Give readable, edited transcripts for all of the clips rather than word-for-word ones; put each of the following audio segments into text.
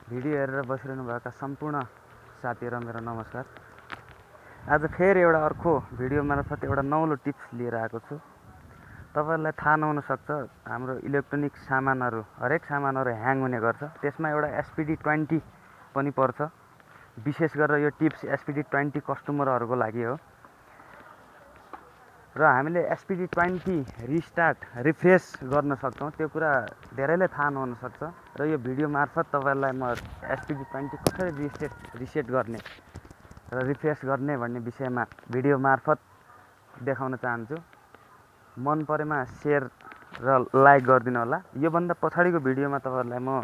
Video हेरेर बसिरहनुभएका सम्पूर्ण साथीहरु मेरो नमस्कार। आज फेरि एउटा अर्को भिडियो मार्फत एउटा नौलो टिप्स लिएर आएको छु। तपाईहरुलाई थाहा नहुन सक्छ हाम्रो इलेक्ट्रोनिक सामानहरु हरेक सामानहरु ह्याङ हुने गर्छ। त्यसमा एउटा SPD20 पनि पर्छ। विशेष गरेर यो टिप्स SPD20 कस्टमरहरुको लागि हो। र हामीले SPD20 रिस्टार्ट रिफ्रेश गर्न सक्छौं त्यो कुरा धेरैले थाहा नहुन सक्छ र यो भिडियो मार्फत तपाईहरुलाई म SPD20 कसरी रिसेट गर्ने र रिफ्रेश गर्ने भन्ने विषयमा भिडियो मार्फत देखाउन चाहन्छु। मन परेमा शेयर र लाइक गरिदिनु होला। यो भन्दा पछाडीको भिडियोमा तपाईहरुलाई म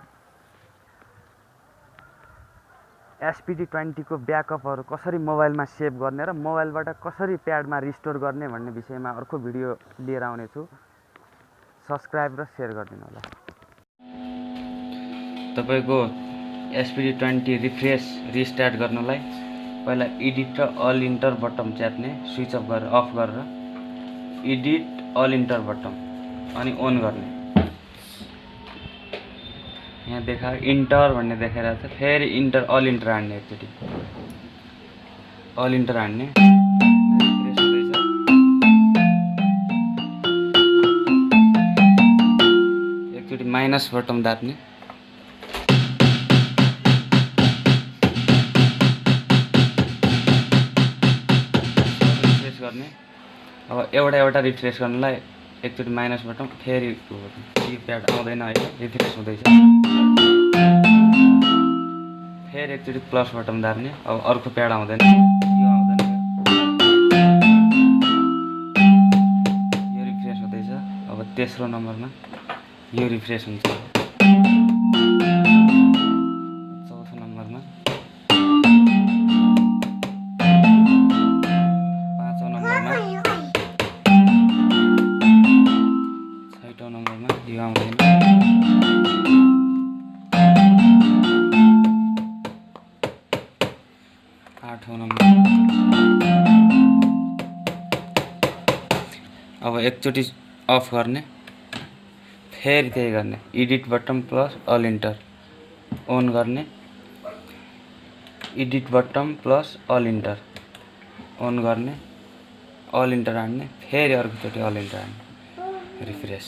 SPD20 को ब्याकअपहरु कसरी मोबाइलमा सेभ गर्ने र मोबाइलबाट कसरी प्याडमा रिस्टोर गर्ने भन्ने विषयमा अर्को भिडियो लिएर आउने छु। सब्स्क्राइब र शेयर गरिदिनु होला। तपाईको SPD20 रिफ्रेश रिस्टार्ट गर्नलाई पहिला एडिट र अल इन्टर बटन च्याप्ने, स्विच अफ गरेर अफ गरेर एडिट अल इन्टर बटन अनि अन गर्ने। यहाँ देखा इन्टर भन्ने देखाइरहेको छ। फेरि इन्टर अल इन्टर हान्ने, एकचोटी अल इन्टर हान्ने, रिफ्रेश हुँदैछ। एकचोटी माइनस बटन दाब्ने, रिफ्रेश गर्ने। अब एउटा रिफ्रेश गर्नलाई एकचोटी माइनस बटन, फेरि यो प्याड आउँदैन है, रिफ्रेश हुँदैछ। फेरि एकचोटी प्लस बटन दाब्ने, अब अर्को प्याड आउँदैन, यो आउँदैन, यो रिफ्रेश हुँदैछ। अब तेस्रो नम्बरमा यो रिफ्रेश हुन्छ। चौथो नम्बरमा, पाँचौं नम्बरमा, छैटौं नम्बरमा यो आउँदैन। आठौं नम्बर। अब एकचोटी अफ गर्ने, फेरि त्यही गर्ने, edit button plus alt enter, on गर्ने, edit button plus alt enter, on गर्ने, अल इन्टर हान्ने, फेरि अर्कोचोटि अल इन्टर हान्ने, रिफ्रेश।